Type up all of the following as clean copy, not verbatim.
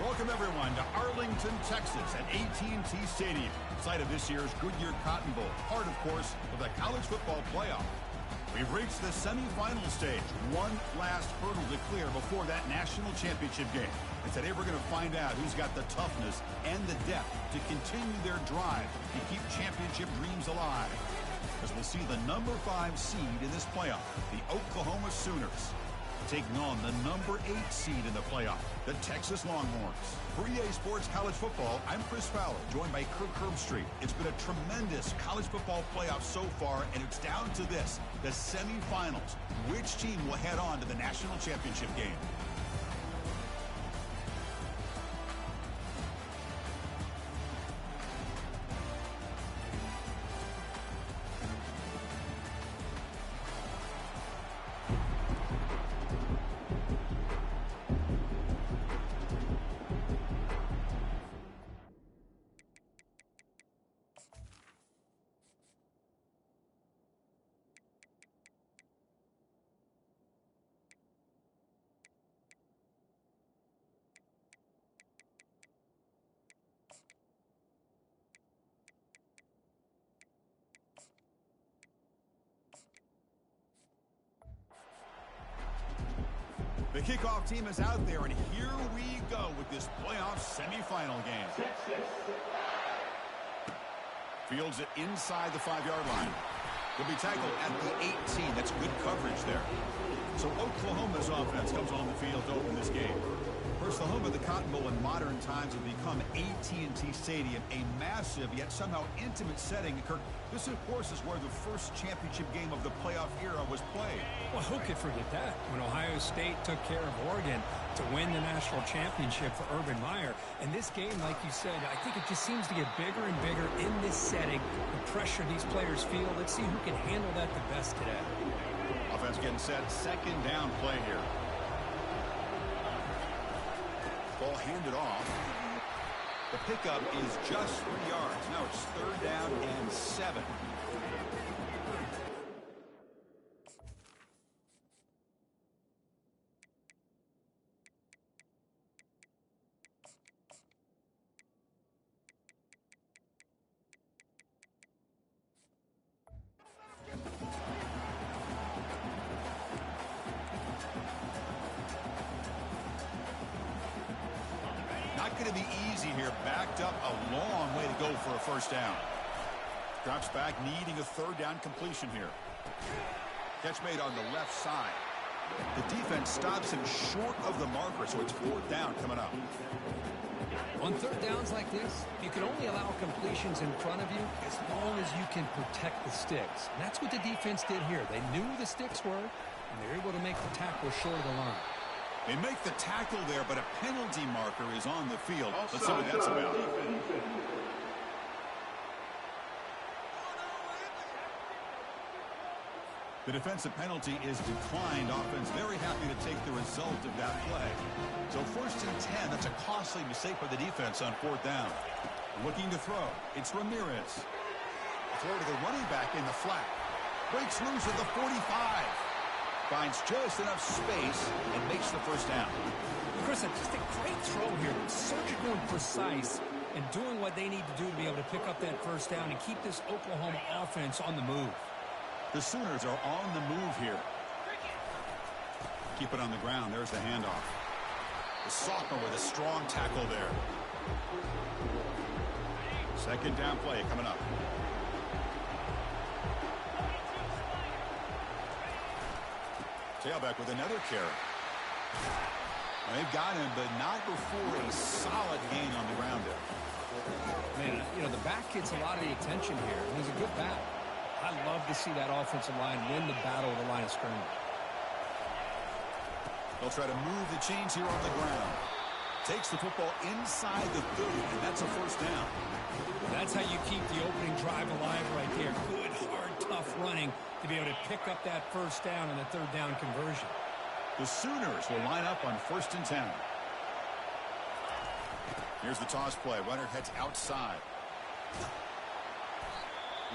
Welcome, everyone, to Arlington, Texas at AT&T Stadium, site of this year's Goodyear Cotton Bowl, part, of course, of the college football playoff. We've reached the semifinal stage, one last hurdle to clear before that national championship game. And today we're going to find out who's got the toughness and the depth to continue their drive to keep championship dreams alive. As we'll see the number 5 seed in this playoff, the Oklahoma Sooners, taking on the number 8 seed in the playoff, the Texas Longhorns. For EA Sports College Football, I'm Chris Fowler, joined by Kirk Herbstreit. It's been a tremendous college football playoff so far, and it's down to this, the semifinals. Which team will head on to the national championship game? The kickoff team is out there, and here we go with this playoff semifinal game. Fields it inside the 5-yard line. Will be tackled at the 18. That's good coverage there. So Oklahoma's offense comes on the field to open this game. First, the home of the Cotton Bowl in modern times has become AT&T Stadium, a massive yet somehow intimate setting. Kirk, this, of course, is where the first championship game of the playoff era was played. Well, who could forget that? When Ohio State took care of Oregon to win the national championship for Urban Meyer. And this game, like you said, I think it just seems to get bigger and bigger in this setting. The pressure these players feel. Let's see who can handle that the best today. Offense getting set. Second down play here. Ball handed off. The pickup is just 3 yards. Now it's third down and 7. Not going to be easy here. Backed up a long way to go for a first down. Drops back, needing a third down completion here. Catch made on the left side. The defense stops him short of the marker, so it's fourth down coming up. On third downs like this, you can only allow completions in front of you as long as you can protect the sticks. And that's what the defense did here. They knew the sticks were, and they were able to make the tackle short of the line. They make the tackle there, but a penalty marker is on the field. Let's see what that's about. The defensive penalty is declined. Offense very happy to take the result of that play. So first and 10, that's a costly mistake by the defense on fourth down. Looking to throw. It's Ramirez. A throw to the running back in the flat. Breaks loose at the 45. Finds just enough space and makes the first down. Chris, just a great throw here. Surgical and precise, and doing what they need to do to be able to pick up that first down and keep this Oklahoma offense on the move. The Sooners are on the move here. Keep it on the ground. There's the handoff. The sophomore with a strong tackle there. Second down play coming up. Tailback with another carry. They've got him, but not before a solid gain on the ground there. Man, you know, the back gets a lot of the attention here. It was a good battle. I love to see that offensive line win the battle of the line of scrimmage. They'll try to move the chains here on the ground. Takes the football inside the 30, and that's a first down. That's how you keep the opening drive alive right there. Good, hard, tough running to be able to pick up that first down and the third down conversion. The Sooners will line up on first and 10. Here's the toss play. Runner heads outside.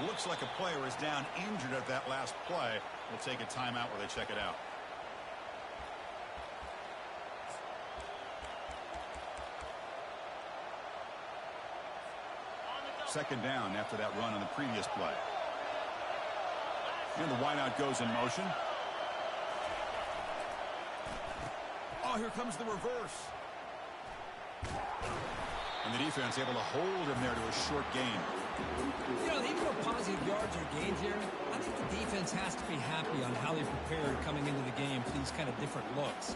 Looks like a player is down injured at that last play. We'll take a timeout where they check it out. second down after that run on the previous play. And the wideout goes in motion. Oh, here comes the reverse. And the defense able to hold him there to a short gain. You know, even though positive yards are gained here, I think the defense has to be happy on how they prepared coming into the game for these kind of different looks.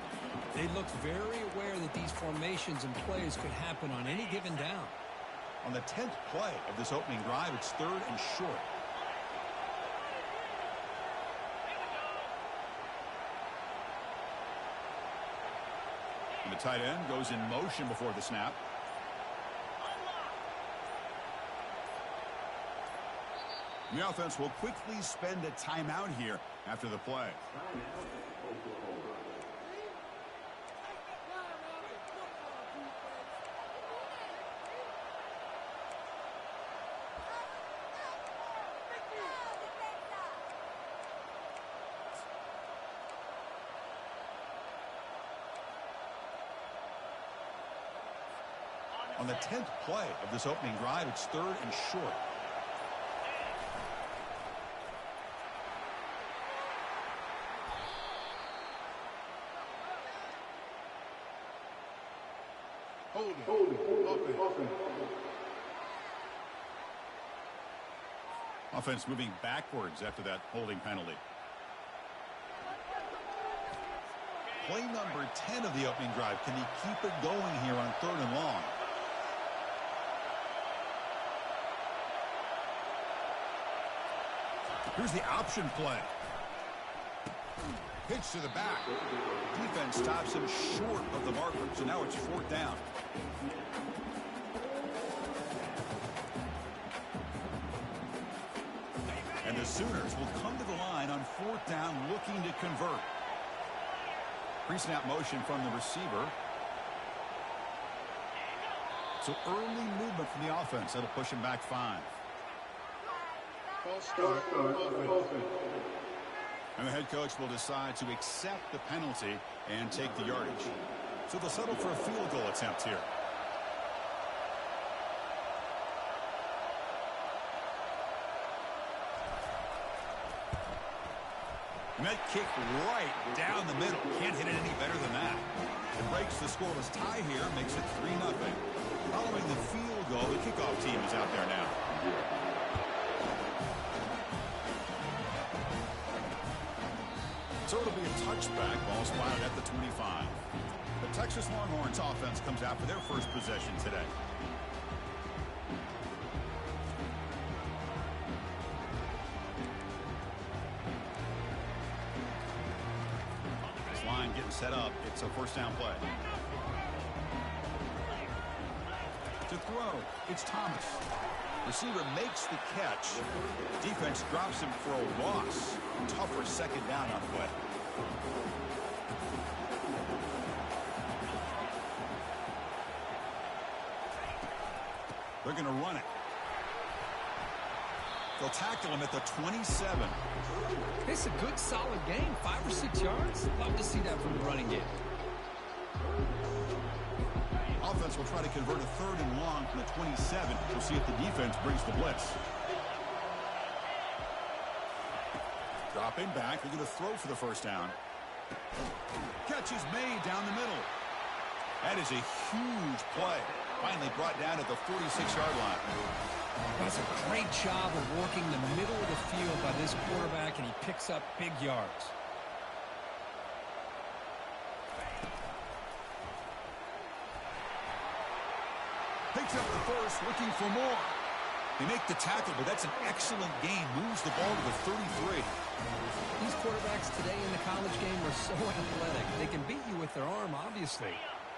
They looked very aware that these formations and plays could happen on any given down. On the 10th play of this opening drive, it's 3rd and short. And the tight end goes in motion before the snap. The offense will quickly spend a timeout here after the play. On the 10th play of this opening drive, it's 3rd and short. Offense moving backwards after that holding penalty. Play number 10 of the opening drive. Can he keep it going here on 3rd and long? Here's the option play. Pitch to the back. Defense stops him short of the marker, so now it's 4th down. And the Sooners will come to the line on 4th down looking to convert. Pre-snap motion from the receiver. So early movement from the offense. That'll push him back 5. And the head coach will decide to accept the penalty and take the yardage. So they'll settle for a field goal attempt here. And that kick right down the middle. Can't hit it any better than that. It breaks the scoreless tie here, makes it 3-0. Following the field goal, the kickoff team is out there now. So it'll be a touchback. Ball spotted at the 25. The Texas Longhorns offense comes out for their first possession today. This line getting set up. It's a 1st down play. To throw, it's Thomas. Receiver makes the catch. Defense drops him for a loss. Tougher 2nd down on the way. They're going to run it. They'll tackle him at the 27. It's a good, solid game. 5 or 6 yards. Love to see that from the running game. Offense will try to convert a 3rd and long from the 27. We'll see if the defense brings the blitz. Dropping back. They're going to throw for the 1st down. Catch is made down the middle. That is a huge play. Finally brought down at the 46-yard line. That's a great job of working the middle of the field by this quarterback, and he picks up big yards. Picks up the first, looking for more. They make the tackle, but that's an excellent gain. Moves the ball to the 33. These quarterbacks today in the college game are so athletic. They can beat you with their arm, obviously.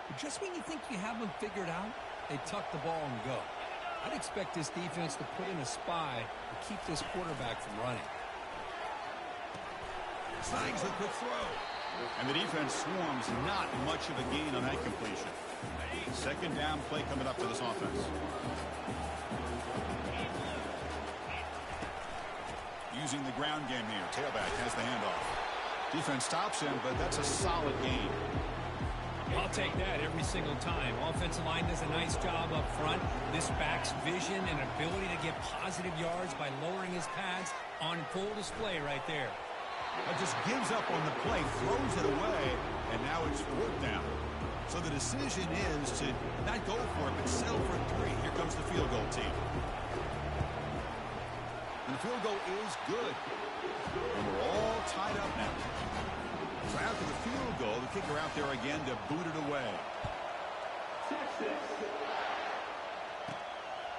But just when you think you have them figured out, they tuck the ball and go. I'd expect this defense to put in a spy to keep this quarterback from running. Snags the quick throw. And the defense swarms not much of a gain on that completion. 2nd down play coming up for this offense. Using the ground game here. Tailback has the handoff. Defense stops him, but that's a solid gain. I'll take that every single time. Offensive line does a nice job up front. This back's vision and ability to get positive yards by lowering his pads on full display right there. Just gives up on the play, throws it away, and now it's 4th down. So the decision is to not go for it, but settle for 3. Here comes the field goal team. And the field goal is good. And we're all tied up now. So after the field goal, the kicker out there again to boot it away.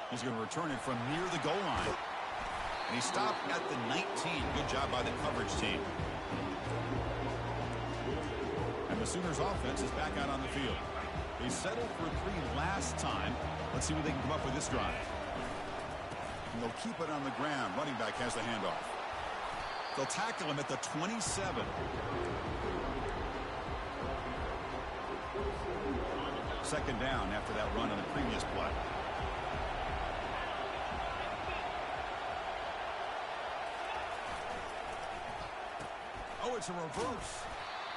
He's going to return it from near the goal line. And he stopped at the 19. Good job by the coverage team. And the Sooners offense is back out on the field. They settled for 3 last time. Let's see what they can come up with this drive. And they'll keep it on the ground. Running back has the handoff. They'll tackle him at the 27. Second down after that run on the previous play. Oh, it's a reverse.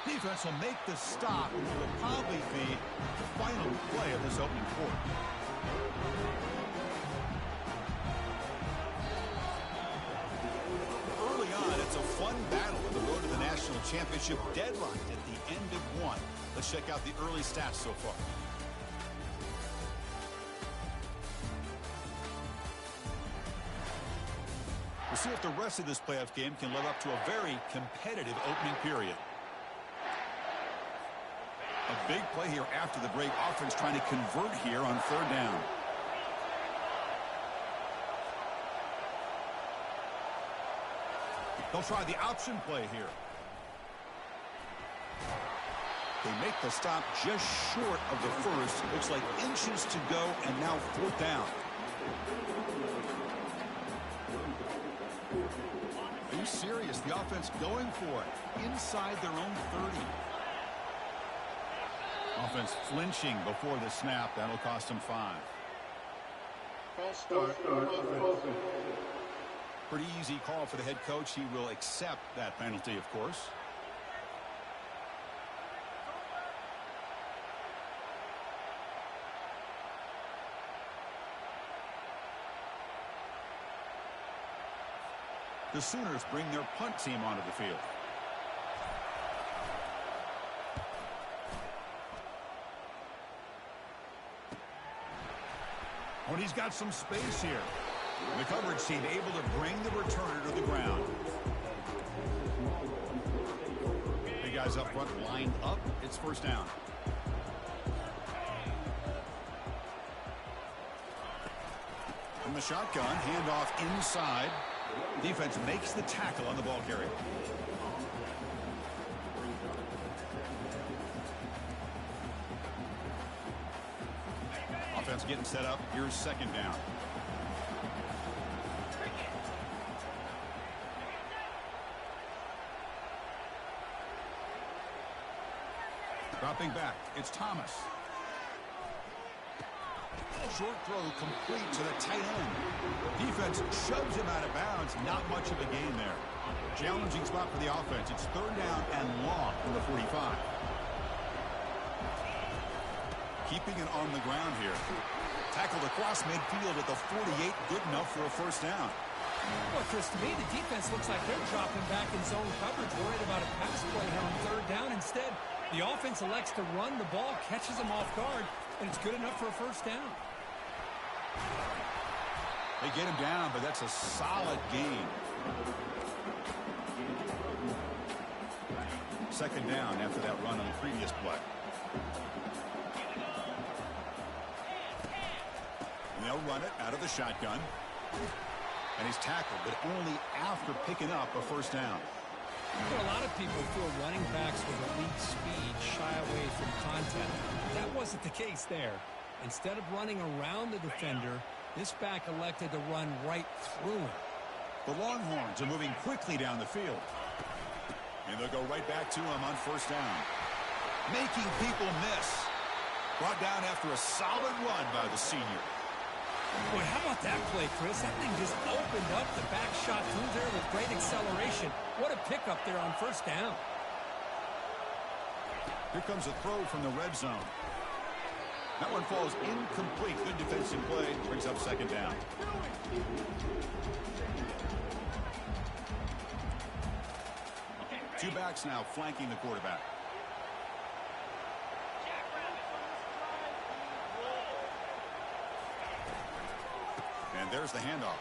Defense will make the stop, which will probably be the final play of this opening quarter. Early on, it's a fun battle on the road to the national championship, deadlocked at the end of 1. Let's check out the early stats so far. We'll see if the rest of this playoff game can live up to a very competitive opening period. A big play here after the break. Offense trying to convert here on 3rd down. They'll try the option play here. They make the stop just short of the first. Looks like inches to go, and now 4th down. Are you serious? The offense going for it inside their own 30. Offense flinching before the snap. That'll cost them 5. Pretty easy call for the head coach. He will accept that penalty, of course. The Sooners bring their punt team onto the field. When he's got some space here. The coverage team able to bring the returner to the ground. The guys up front lined up. It's 1st down. From the shotgun, handoff inside. Defense makes the tackle on the ball carrier. Offense getting set up. Here's 2nd down. Dropping back. It's Thomas. Short throw complete to the tight end. Defense shoves him out of bounds. Not much of a gain there. Challenging spot for the offense. It's 3rd down and long from the 45. Keeping it on the ground here. Tackled across midfield at the 48. Good enough for a 1st down. Well, Chris, to me, the defense looks like they're dropping back in zone coverage, worried about a pass play here on 3rd down. Instead, the offense elects to run the ball, catches them off guard, and it's good enough for a 1st down. They get him down, but that's a solid gain. 2nd down after that run on the previous play. And they'll run it out of the shotgun. And he's tackled, but only after picking up a 1st down. Well, a lot of people feel running backs with elite speed shy away from contact. That wasn't the case there. Instead of running around the defender, this back elected to run right through him. The Longhorns are moving quickly down the field. And they'll go right back to him on 1st down. Making people miss. Brought down after a solid run by the senior. Boy, how about that play, Chris? That thing just opened up. The back shot through there with great acceleration. What a pickup there on 1st down. Here comes a throw from the red zone. That one falls incomplete. Good defensive play. Brings up second down. Two backs now flanking the quarterback. And there's the handoff.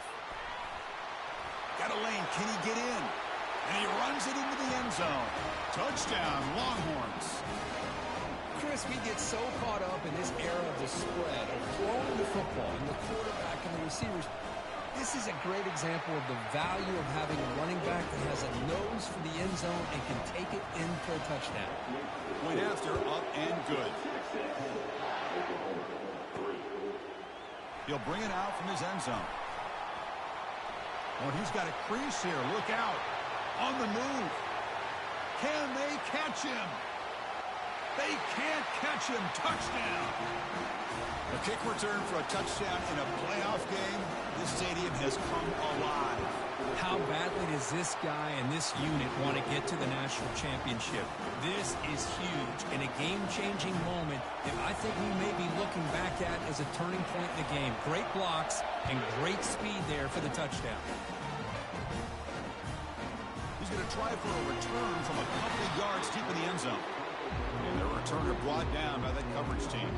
Got a lane. Can he get in? And he runs it into the end zone. Touchdown, Longhorns. Chris, we get so caught up in this era of the spread, of throwing the football, and the quarterback and the receivers. This is a great example of the value of having a running back that has a nose for the end zone and can take it in for a touchdown. Point after, up and good. He'll bring it out from his end zone. Oh, he's got a crease here. Look out. On the move. Can they catch him? They can't catch him. Touchdown. A kick return for a touchdown in a playoff game. This stadium has come alive. How badly does this guy and this unit want to get to the national championship? This is huge and a game-changing moment that I think we may be looking back at as a turning point in the game. Great blocks and great speed there for the touchdown. He's going to try for a return from a couple of yards deep in the end zone. And the returner brought down by that coverage team.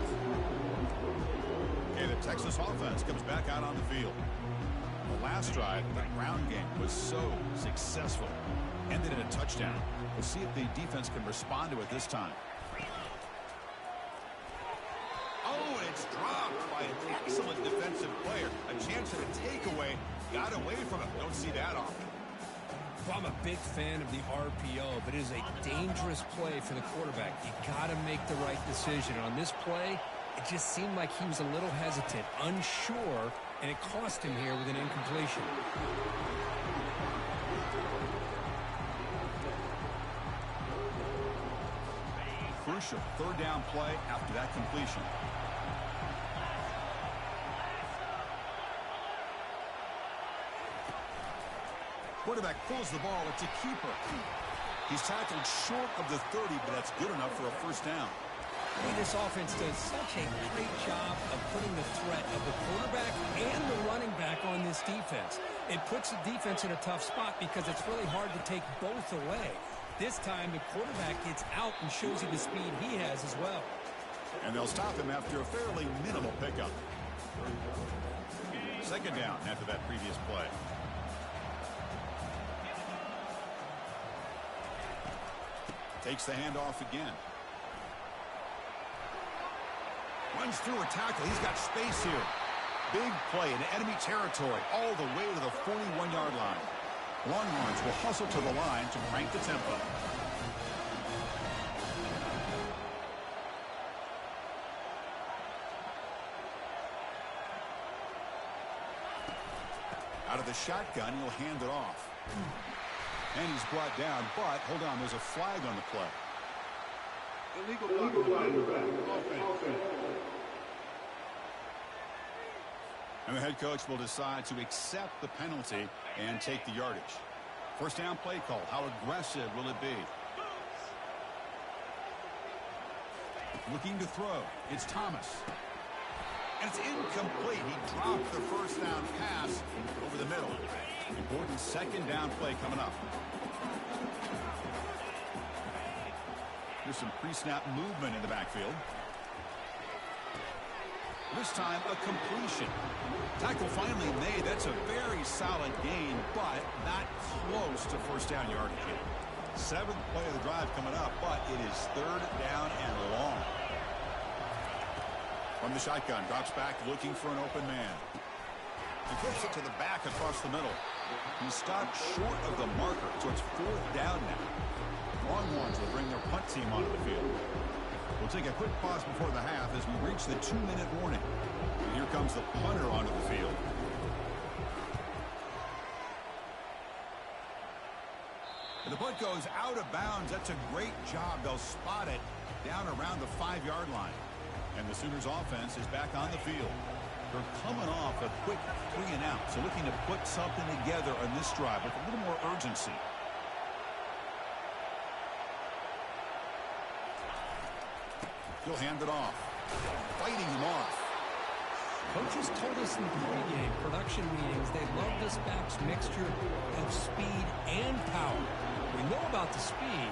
Okay, the Texas offense comes back out on the field. The last drive, the ground game, was so successful. Ended in a touchdown. We'll see if the defense can respond to it this time. Oh, and it's dropped by an excellent defensive player. A chance at a takeaway. Got away from him. Don't see that often. Well, I'm a big fan of the RPO, but it is a dangerous play for the quarterback. You got to make the right decision. On this play, it just seemed like he was a little hesitant, unsure, and it cost him here with an incompletion. Crucial third down play after that completion. Quarterback pulls the ball. It's a keeper. He's tackled short of the 30, but that's good enough for a first down. This offense does such a great job of putting the threat of the quarterback and the running back on this defense. It puts the defense in a tough spot because it's really hard to take both away. This time, the quarterback gets out and shows you the speed he has as well. And they'll stop him after a fairly minimal pickup. Second down after that previous play. Takes the handoff again. Runs through a tackle. He's got space here. Big play in enemy territory all the way to the 41-yard line. Longhorns will hustle to the line to crank the tempo. Out of the shotgun, he'll hand it off. And he's brought down, but hold on, there's a flag on the play. Illegal flag. And the head coach will decide to accept the penalty and take the yardage. First down play call. How aggressive will it be? Looking to throw. It's Thomas. And it's incomplete. He dropped the first down pass over the middle. Important second down play coming up. There's some pre-snap movement in the backfield. This time a completion. Tackle finally made. That's a very solid gain, but not close to first down yardage yet. Seventh play of the drive coming up, but it is third down and long. From the shotgun, drops back looking for an open man. He flips it to the back across the middle. He stopped short of the marker, so it's fourth down now. Longhorns will bring their punt team onto the field. We'll take a quick pause before the half as we reach the 2-minute warning. And here comes the punter onto the field. And the punt goes out of bounds. That's a great job. They'll spot it down around the 5-yard line. And the Sooners offense is back on the field. They're coming off a quick 3-and-out, so looking to put something together on this drive with a little more urgency. He'll hand it off. Fighting him off. Coaches told us in the pregame production meetings they love this back's mixture of speed and power. We know about the speed,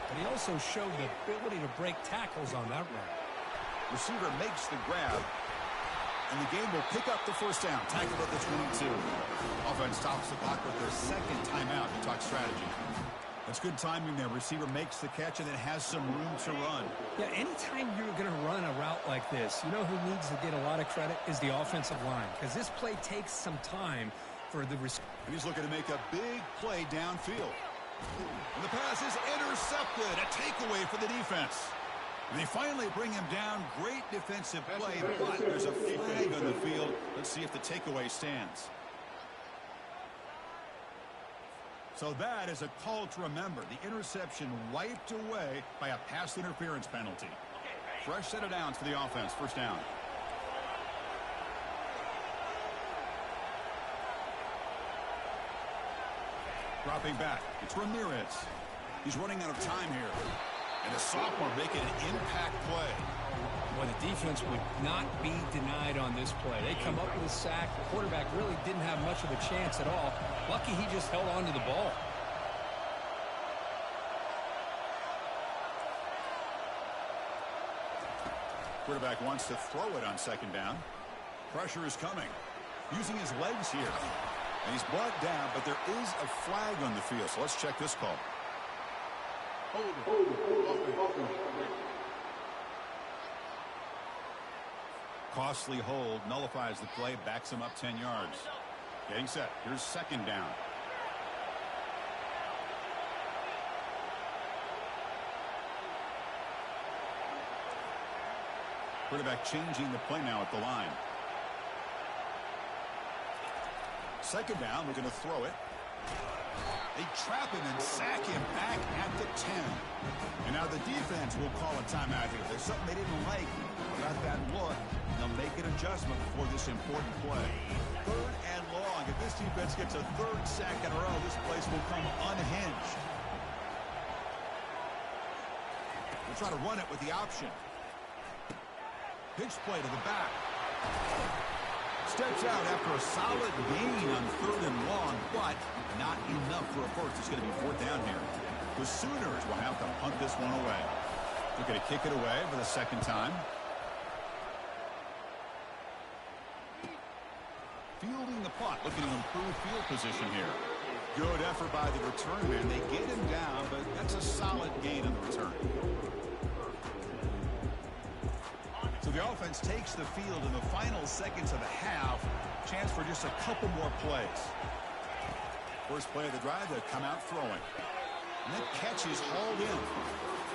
but he also showed the ability to break tackles on that run. Receiver makes the grab, and the game will pick up the first down. Tackled at the 22. Offense stops the clock with their second timeout to talk strategy. That's good timing there. Receiver makes the catch and it has some room to run. Yeah, anytime you're going to run a route like this, you know who needs to get a lot of credit is the offensive line, because this play takes some time for the receiver. And he's looking to make a big play downfield. And the pass is intercepted. A takeaway for the defense. And they finally bring him down. Great defensive play, but there's a flag on the field. Let's see if the takeaway stands. So that is a call to remember. The interception wiped away by a pass interference penalty. Fresh set of downs for the offense. First down. Dropping back. It's Ramirez. He's running out of time here. And the sophomore making an impact play. Well, the defense would not be denied on this play. They come up with a sack. The quarterback really didn't have much of a chance at all. Lucky he just held on to the ball. Quarterback wants to throw it on second down. Pressure is coming. Using his legs here. And he's brought down, but there is a flag on the field. So let's check this call. Hold it. Costly hold nullifies the play, backs him up 10 yards. Getting set. Here's second down. Quarterback changing the play now at the line. Second down, we're going to throw it. They trap him and sack him back at the 10. And now the defense will call a timeout here. There's something they didn't like about that look. They'll make an adjustment for this important play. Third and long. If this defense gets a third sack in a row, this place will come unhinged. We'll try to run it with the option. Pitch play to the back. Steps out after a solid gain on third and long, but not enough for a first. It's going to be fourth down here. The Sooners will have to punt this one away. They're going to kick it away for the second time. Fielding the punt, looking to improve field position here. Good effort by the return man. They get him down, but that's a solid gain on the return. So the offense takes the field in the final seconds of the half. Chance for just a couple more plays. First play of the drive, they come out throwing. And that catch is hauled in.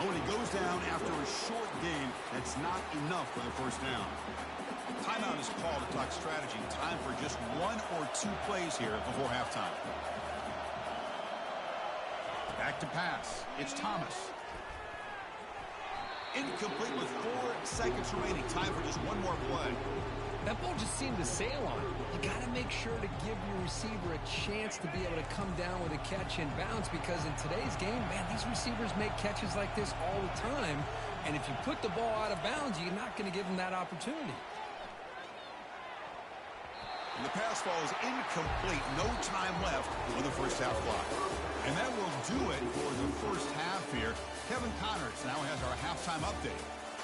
Oh, and he goes down after a short gain. That's not enough for the first down. Timeout is called to talk strategy. Time for just one or two plays here before halftime. Back to pass. It's Thomas. Incomplete with 4 seconds remaining. Time for just one more play. That ball just seemed to sail on it. You got to make sure to give your receiver a chance to be able to come down with a catch and bounce, because in today's game, man, these receivers make catches like this all the time. And if you put the ball out of bounds, you're not going to give them that opportunity. And the pass falls incomplete. No time left on the first half clock. And that will do it for the first half here. Kevin Connors now has our halftime update.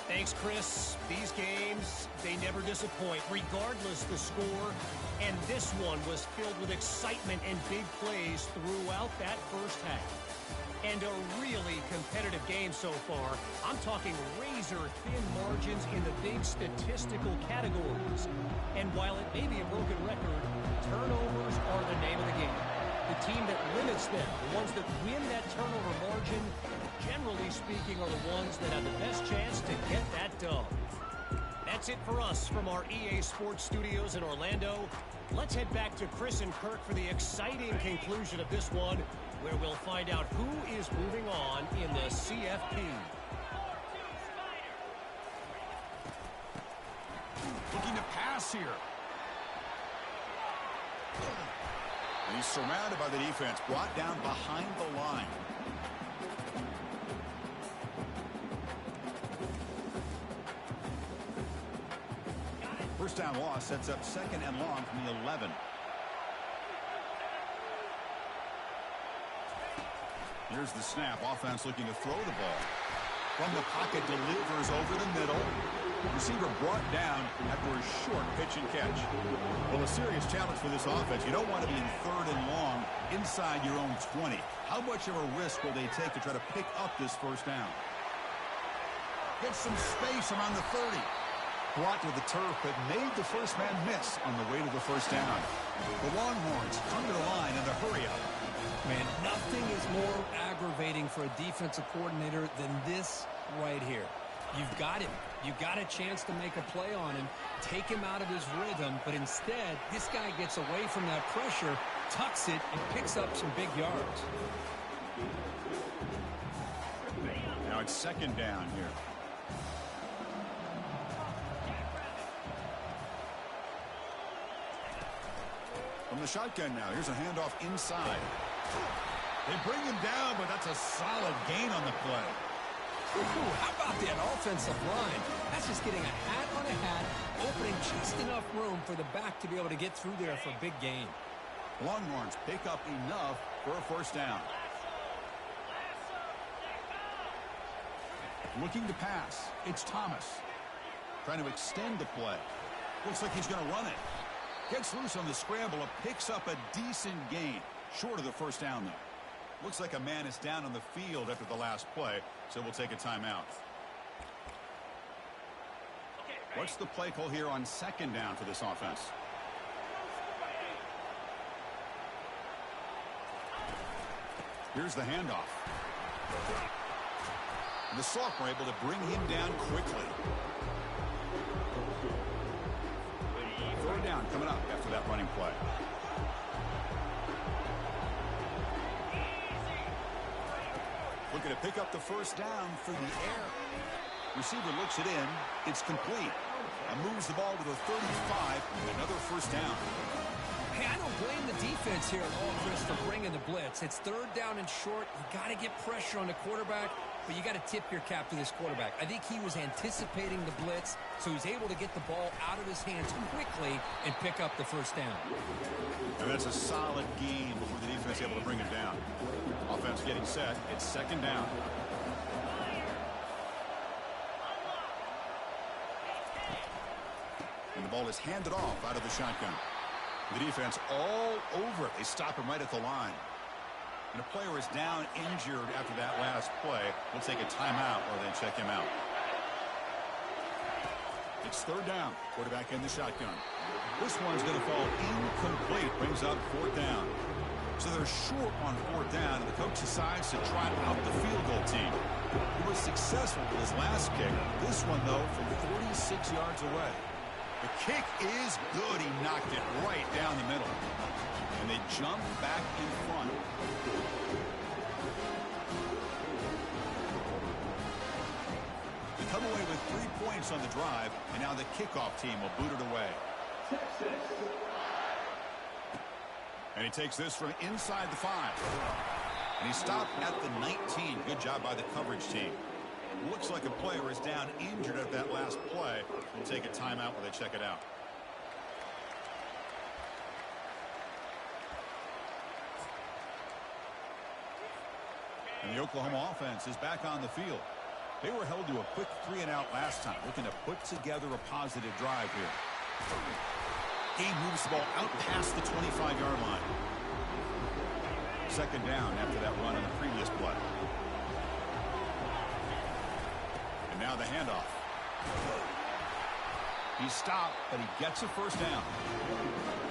Thanks, Chris. These games, they never disappoint, regardless the score. And this one was filled with excitement and big plays throughout that first half. And a really competitive game so far. I'm talking razor-thin margins in the big statistical categories. And while it may be a broken record, turnovers are the name of the game. The team that limits them, the ones that win that turnover margin, generally speaking, are the ones that have the best chance to get that dub. That's it for us from our EA Sports Studios in Orlando. Let's head back to Chris and Kirk for the exciting conclusion of this one, where we'll find out who is moving on in the CFP. Looking to pass here. And he's surrounded by the defense, brought down behind the line. first down loss sets up 2nd and long from the 11. Here's the snap. Offense looking to throw the ball. From the pocket, delivers over the middle. Receiver brought down after a short pitch and catch. Well, a serious challenge for this offense. You don't want to be in 3rd and long inside your own 20. How much of a risk will they take to try to pick up this first down? Gets some space around the 30. Brought to the turf, but made the first man miss on the way to the first down. The Longhorns come to the line in a hurry-up. Man, nothing is more aggravating for a defensive coordinator than this right here. You've got him. You've got a chance to make a play on him, take him out of his rhythm, but instead, this guy gets away from that pressure, tucks it, and picks up some big yards. Now it's 2nd down here. From the shotgun now, here's a handoff inside. They bring him down, but that's a solid gain on the play. Ooh, how about that offensive line? That's just getting a hat on a hat, opening just enough room for the back to be able to get through there for a big gain. Longhorns pick up enough for a first down. Looking to pass. It's Thomas. Trying to extend the play. Looks like he's going to run it. Gets loose on the scramble and picks up a decent gain. Short of the first down, though. Looks like a man is down on the field after the last play, so we'll take a timeout. What's the play call here on 2nd down for this offense? Here's the handoff. The Sophomore able to bring him down quickly. 3rd down coming up after that running play. Looking to pick up the first down through the air. Receiver looks it in. It's complete. And moves the ball to the 35. Another first down. Hey, I don't blame the defense here at all, Chris, for bringing the blitz. It's 3rd down and short. You got to get pressure on the quarterback, but you got to tip your cap to this quarterback. I think he was anticipating the blitz, so he's able to get the ball out of his hands quickly and pick up the first down. And that's a solid game before the defense able to bring it down. Offense getting set. It's 2nd down. And the ball is handed off out of the shotgun. The defense all over it. They stop him right at the line. And a player is down injured after that last play. We'll take a timeout or then check him out. It's 3rd down. Quarterback in the shotgun. This one's going to fall incomplete. Brings up 4th down. So they're short on 4th down, and the coach decides to try out the field goal team. He was successful with his last kick. This one, though, from 46 yards away. The kick is good. He knocked it right down the middle. And they jump back in front. They come away with 3 points on the drive, and now the kickoff team will boot it away. And he takes this from inside the 5. And he stopped at the 19. Good job by the coverage team. Looks like a player is down injured at that last play. We'll take a timeout while they check it out. And the Oklahoma offense is back on the field. They were held to a quick 3-and-out last time, looking to put together a positive drive here. He moves the ball out past the 25-yard line. 2nd down after that run on the previous play. And now the handoff. He's stopped, but he gets a first down.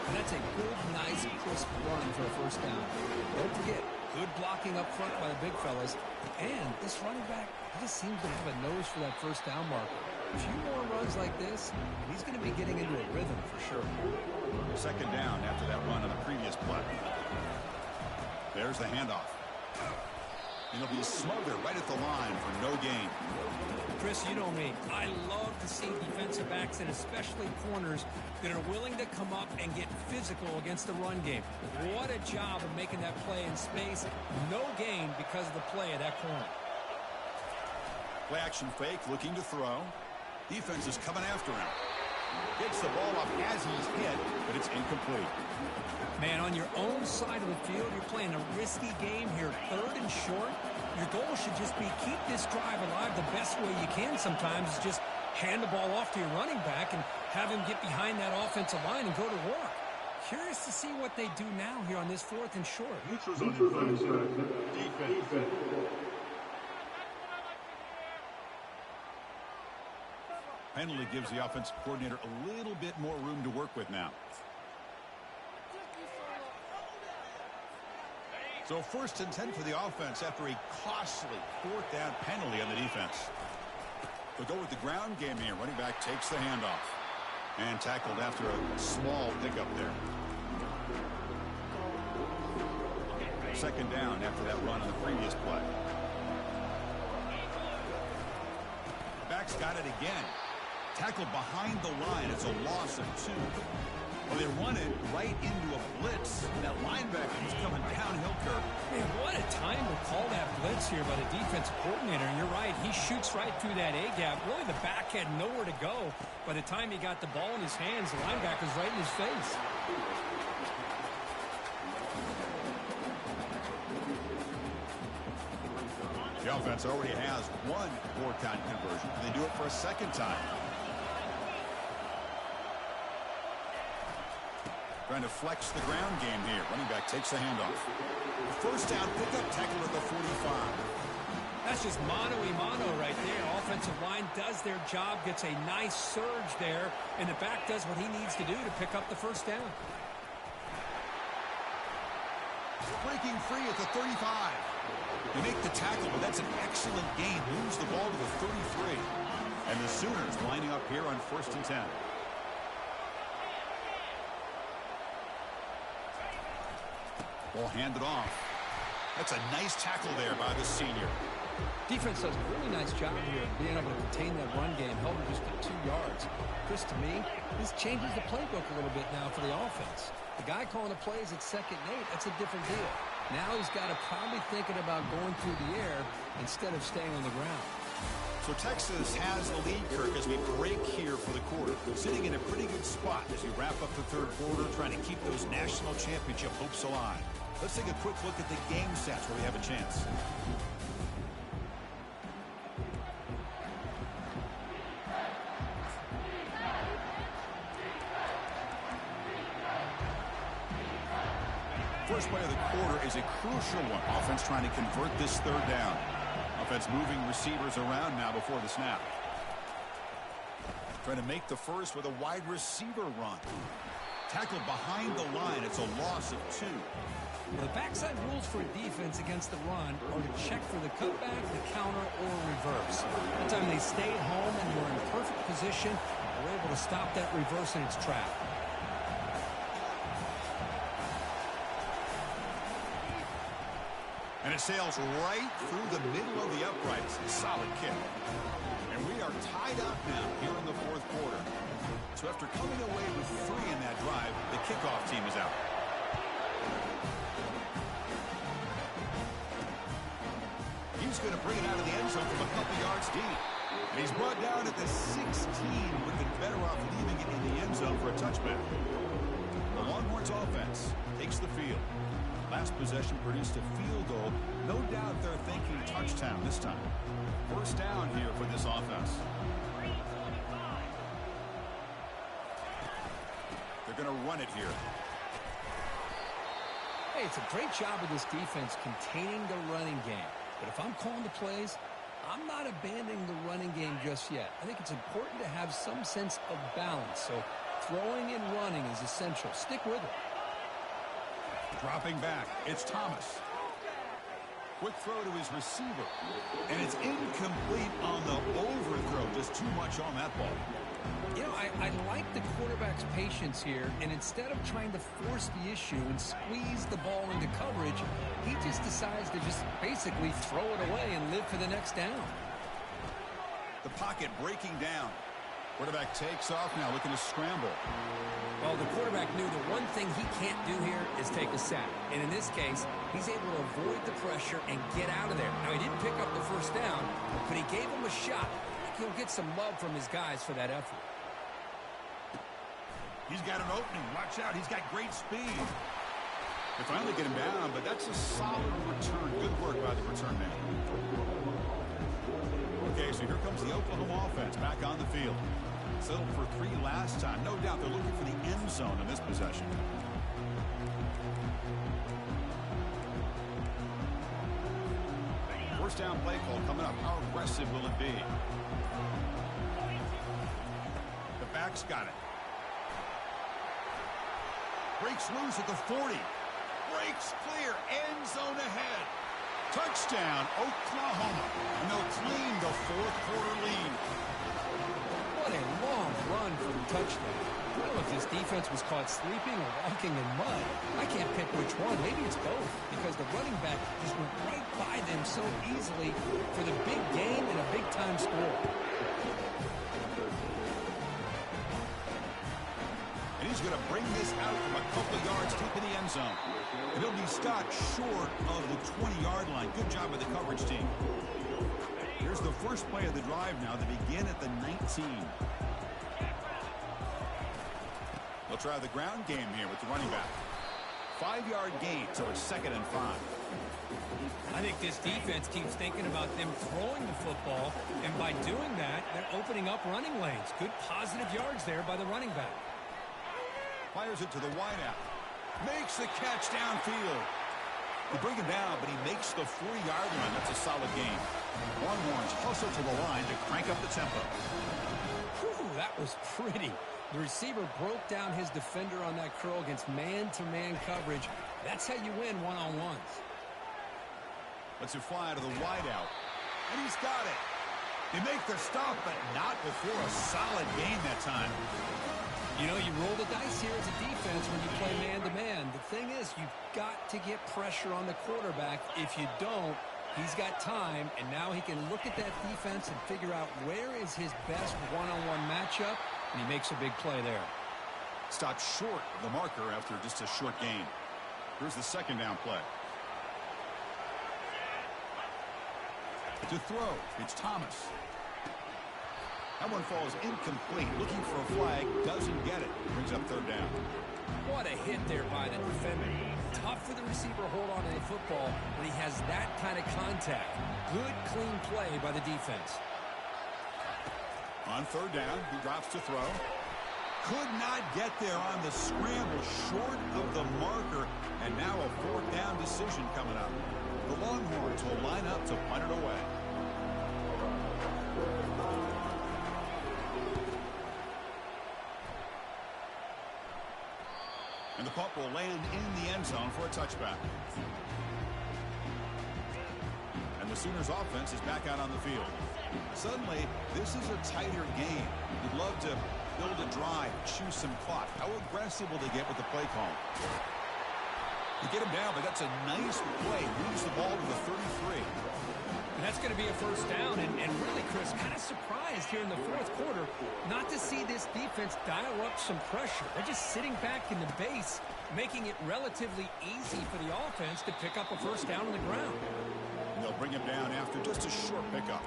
And that's a good, nice, crisp run for a first down. Don't forget, good blocking up front by the big fellas. And this running back, he just seems to have a nose for that first down marker. A few more runs like this, and he's going to be getting into a rhythm for sure. 2nd down after that run on the previous play. There's the handoff. And he'll be smothered right at the line for no gain. Chris, you know me. I love to see defensive backs and especially corners that are willing to come up and get physical against the run game. What a job of making that play in space. No gain because of the play of that corner. Play action fake, looking to throw. Defense is coming after him. Gets the ball off as he's hit, but it's incomplete. Man, on your own side of the field, you're playing a risky game here, 3rd and short. Your goal should just be keep this drive alive the best way you can sometimes is just hand the ball off to your running back and have him get behind that offensive line and go to work. Curious to see what they do now here on this 4th and short. Defense. Penalty gives the offensive coordinator a little bit more room to work with now. So 1st and 10 for the offense after a costly 4th down penalty on the defense. They'll go with the ground game here. Running back takes the handoff and tackled after a small pickup there. 2nd down after that run on the previous play. Back's got it again. Tackled behind the line. It's a loss of 2. Well, they run it right into a blitz. That linebacker is coming downhill, Kirk. Man, what a time to call that blitz here by the defensive coordinator. And you're right, he shoots right through that A-gap. Really, the back had nowhere to go. By the time he got the ball in his hands, the linebacker's right in his face. The offense already has 1 4-down conversion, and they do it for a 2nd time. Trying to flex the ground game here. Running back takes the handoff. 1st down pickup, tackle at the 45. That's just mano-a-mano right there. Offensive line does their job, gets a nice surge there, and the back does what he needs to do to pick up the 1st down. Breaking free at the 35. They make the tackle, but that's an excellent gain. Moves the ball to the 33. And the Sooners lining up here on 1st and 10. Ball handed off. That's a nice tackle there by the senior. Defense does a really nice job here of being able to contain that run game, held it just at 2 yards. Chris, to me, this changes the playbook a little bit now for the offense. The guy calling the plays at 2nd and 8, that's a different deal. Now he's got to probably thinking about going through the air instead of staying on the ground. So Texas has the lead, Kirk, as we break here for the quarter. Sitting in a pretty good spot as we wrap up the 3rd quarter, trying to keep those national championship hopes alive. Let's take a quick look at the game stats where we have a chance. First play of the quarter is a crucial one. Offense trying to convert this 3rd down. Offense moving receivers around now before the snap. Trying to make the first with a wide receiver run. Tackled behind the line. It's a loss of 2. Well, the backside rules for a defense against the run are to check for the cutback, the counter, or reverse. That time they stayed home and were in perfect position. They were able to stop that reverse in its track. And it sails right through the middle of the uprights. Solid kick. And we are tied up now here in the 4th quarter. So after coming away with 3 in that drive, the kickoff team is out. He's going to bring it out of the end zone from a couple yards deep. And he's brought down at the 16. Would have been better off leaving it in the end zone for a touchback. The Longhorns offense takes the field. Last possession produced a field goal. No doubt they're thinking touchdown this time. 1st down here for this offense. They're going to run it here. Hey, it's a great job of this defense containing the running game. But if I'm calling the plays, I'm not abandoning the running game just yet. I think it's important to have some sense of balance. So throwing and running is essential. Stick with it. Dropping back, it's Thomas. Quick throw to his receiver. And it's incomplete on the overthrow. Just too much on that ball. You know, I like the quarterback's patience here, and instead of trying to force the issue and squeeze the ball into coverage, he just decides to just basically throw it away and live for the next down. The pocket breaking down. Quarterback takes off now, looking to scramble. Well, the quarterback knew the one thing he can't do here is take a sack. And in this case, he's able to avoid the pressure and get out of there. Now, he didn't pick up the 1st down, but he gave him a shot. I think he'll get some love from his guys for that effort. He's got an opening. Watch out. He's got great speed. They finally get him down, but that's a solid return. Good work by the return man. Okay, so here comes the Oklahoma offense back on the field. Settled for 3 last time. No doubt they're looking for the end zone in this possession. First down play call coming up. How aggressive will it be? The back's got it. Breaks loose at the 40. Breaks clear. End zone ahead. Touchdown, Oklahoma. And they'll claim the fourth-quarter lead. What a long run for the touchdown. I don't know if this defense was caught sleeping or walking in mud. I can't pick which one. Maybe it's both, because the running back just went right by them so easily for the big gain and a big-time score. And he's going to bring this out from a couple yards deep in the end zone. And he'll be stopped short of the 20-yard line. Good job by the coverage team. Here's the first play of the drive now. They begin at the 19. They'll try the ground game here with the running back. 5-yard gain, so it's 2nd and 5. I think this defense keeps thinking about them throwing the football, and by doing that, they're opening up running lanes. Good positive yards there by the running back. Fires it to the wideout. Makes the catch downfield. They bring him down, but he makes the 40-yard line. That's a solid gain. Longhorns hustle to the line to crank up the tempo. Whew, that was pretty. The receiver broke down his defender on that curl against man-to-man coverage. That's how you win one-on-ones. Lets it fly to the wideout. And he's got it. They make the stop, but not before a solid gain that time. You know, you roll the dice here as a defense when you play man-to-man. The thing is, you've got to get pressure on the quarterback. If you don't, he's got time, and now he can look at that defense and figure out where is his best one-on-one matchup, and he makes a big play there. Stopped short of the marker after just a short gain. Here's the 2nd down play. To throw, it's Thomas. That one falls incomplete. Looking for a flag, doesn't get it. Brings up 3rd down. What a hit there by the defender. Tough for the receiver to hold on to the football when he has that kind of contact. Good, clean play by the defense. On 3rd down, he drops to throw. Could not get there on the scramble, short of the marker. And now a 4th down decision coming up. The Longhorns will line up to punt it away. And the punt will land in the end zone for a touchback. And the Sooners offense is back out on the field. Suddenly, this is a tighter game. You'd love to build a drive, choose some clock. How aggressive will they get with the play call? They get him down, but that's a nice play. Moves the ball to the 33. And that's going to be a 1st down. And really, Chris, kind of surprised here in the 4th quarter not to see this defense dial up some pressure. They're just sitting back in the base, making it relatively easy for the offense to pick up a 1st down on the ground. And they'll bring him down after just a short pickup.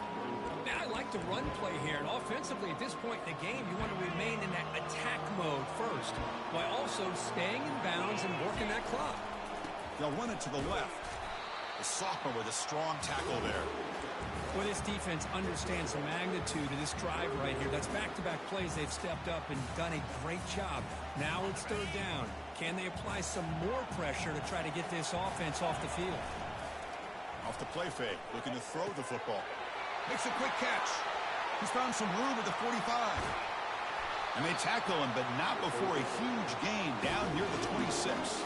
Now, I like the run play here. And offensively, at this point in the game, you want to remain in that attack mode first, while also staying in bounds and working that clock. They'll run it to the left. The sophomore with a strong tackle there. Well, this defense understands the magnitude of this drive right here. That's back-to-back plays. They've stepped up and done a great job. Now it's 3rd down. Can they apply some more pressure to try to get this offense off the field? Off the play fake, looking to throw the football. Makes a quick catch. He's found some room at the 45. And they tackle him, but not before a huge gain down near the 26.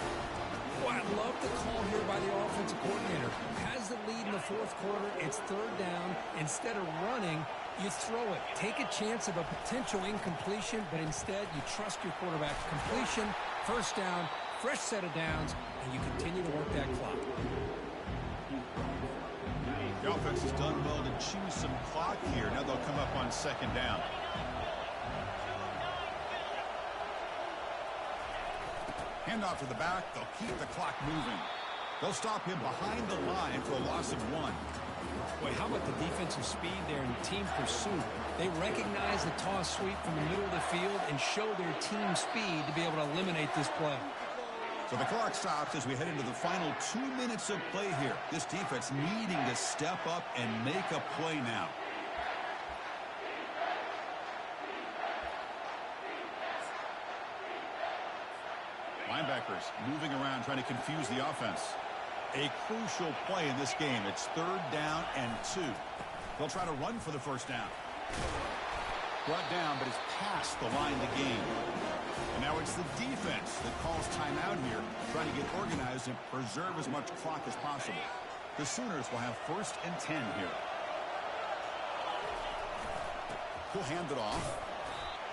Well, I love the call here by the offensive coordinator. Has the lead in the 4th quarter. It's 3rd down. Instead of running, you throw it. Take a chance of a potential incompletion, but instead you trust your quarterback. Completion, 1st down, fresh set of downs, and you continue to work that clock. The offense has done well to choose some clock here. Now they'll come up on 2nd down. Handoff to the back. They'll keep the clock moving. They'll stop him behind the line for a loss of 1. Boy, how about the defensive speed there and team pursuit? They recognize the toss sweep from the middle of the field and show their team speed to be able to eliminate this play. So the clock stops as we head into the final 2 minutes of play here. This defense needing to step up and make a play now. Linebackers moving around trying to confuse the offense. A crucial play in this game. It's 3rd down and 2. They'll try to run for the first down. Brought down, but it's past the line to gain. And now it's the defense that calls timeout here, trying to get organized and preserve as much clock as possible. The Sooners will have 1st and 10 here. He'll hand it off.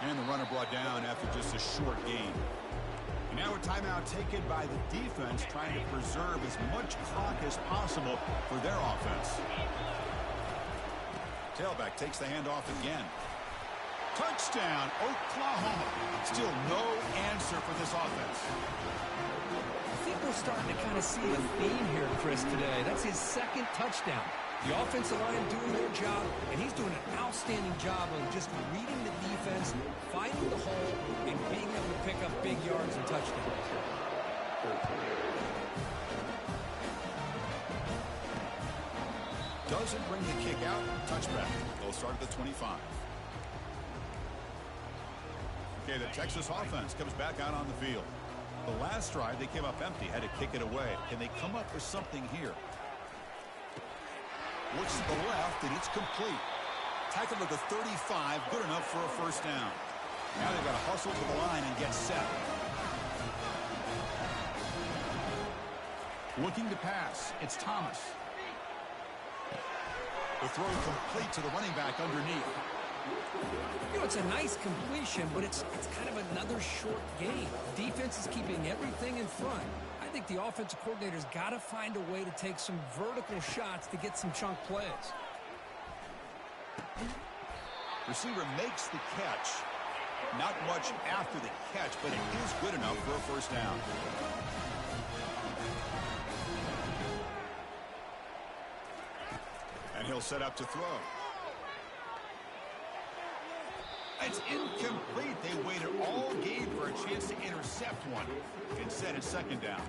And the runner brought down after just a short gain. And now a timeout taken by the defense, trying to preserve as much clock as possible for their offense. Tailback takes the handoff again. Touchdown, Oklahoma. Still no answer for this offense. I think we're starting to kind of see a theme here, Chris, today. That's his 2nd touchdown. The offensive line doing their job, and he's doing an outstanding job of just reading the defense, finding the hole, and being able to pick up big yards and touchdowns. Doesn't bring the kick out. Touchback. They'll start at the 25. Okay, the Texas offense comes back out on the field. The last drive, they came up empty, had to kick it away. Can they come up with something here? Looks to the left, and it's complete. Tackle to the 35, good enough for a first down. Now they've got to hustle to the line and get set. Looking to pass, it's Thomas. The throw complete to the running back underneath. You know, it's a nice completion, but it's kind of another short game. Defense is keeping everything in front. I think the offensive coordinator's got to find a way to take some vertical shots to get some chunk plays. Receiver makes the catch. Not much after the catch, but it is good enough for a first down. And he'll set up to throw. It's incomplete. They waited all game for a chance to intercept one. Instead, it's 2nd down.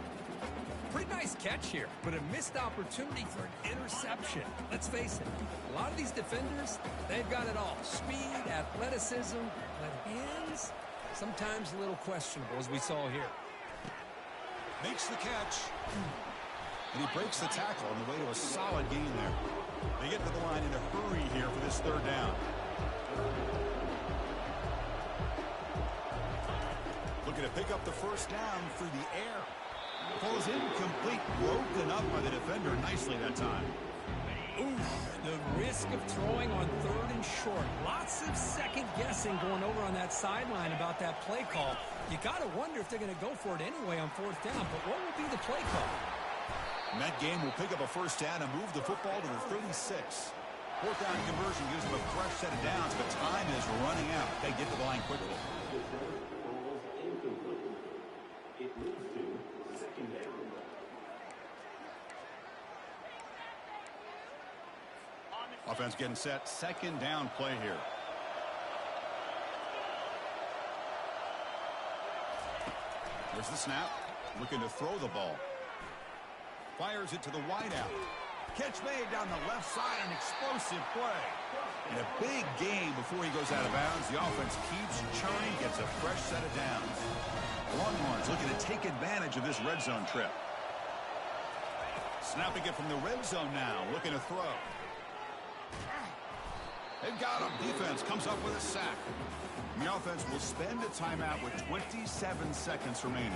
Pretty nice catch here, but a missed opportunity for an interception. Let's face it, a lot of these defenders, they've got it all. Speed, athleticism, but hands, sometimes a little questionable, as we saw here. Makes the catch. And he breaks the tackle on the way to a solid gain there. They get to the line in a hurry here for this 3rd down. Looking to pick up the first down through the air. Falls incomplete, broken up by the defender nicely that time. Oof, the risk of throwing on 3rd and short. Lots of second guessing going over on that sideline about that play call. You got to wonder if they're going to go for it anyway on 4th down, but what will be the play call? And that game will pick up a first down and move the football to the 36. 4th down conversion gives them a fresh set of downs, but time is running out. They get to the line quickly. Offense getting set. 2nd down play here. Here's the snap. Looking to throw the ball. Fires it to the wideout. Catch made down the left side. An explosive play. And a big game before he goes out of bounds. The offense keeps churning. Gets a fresh set of downs. Longhorns looking to take advantage of this red zone trip. Snapping it from the red zone now. Looking to throw. They've got him. Defense comes up with a sack. And the offense will spend a timeout with 27 seconds remaining.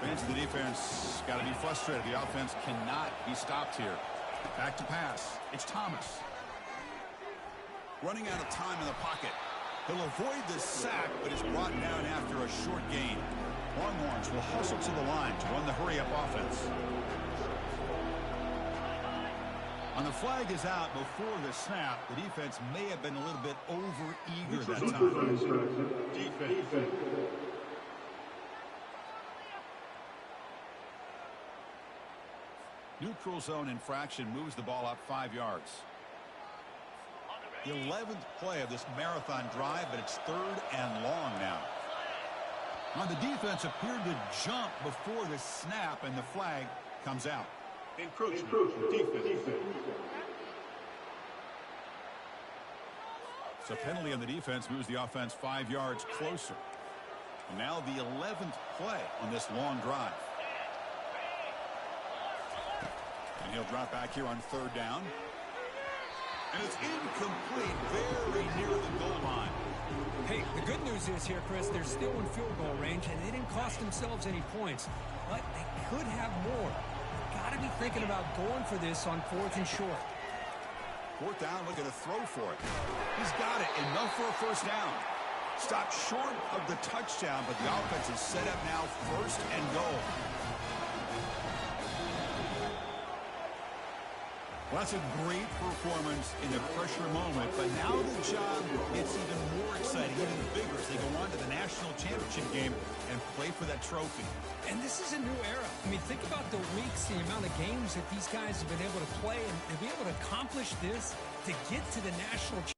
Fans of the defense got to be frustrated. The offense cannot be stopped here. Back to pass. It's Thomas. Running out of time in the pocket. He'll avoid the sack, but is brought down after a short gain. Longhorns will hustle to the line to run the hurry-up offense. And the flag is out before the snap. The defense may have been a little bit over-eager that time. Defense. Neutral zone infraction moves the ball up 5 yards. The 11th play of this marathon drive, but it's 3rd and long now. On the defense appeared to jump before the snap, and the flag comes out. Encroachment. Defense. So penalty on the defense moves the offense 5 yards closer. And now the 11th play on this long drive. And he'll drop back here on 3rd down. And it's incomplete, very near the goal line. Hey, the good news is here, Chris, they're still in field goal range, and they didn't cost themselves any points. But they could have more. Got to be thinking about going for this on 4th and short. 4th down, looking to throw for it. He's got it, enough for a 1st down. Stopped short of the touchdown, but the offense is set up now 1st and goal. Well, that's a great performance in the pressure moment, but now the job gets even more exciting, even bigger as they go on to the national championship game and play for that trophy. And this is a new era. I mean, think about the weeks, the amount of games that these guys have been able to play, and to be able to accomplish this, to get to the national championship.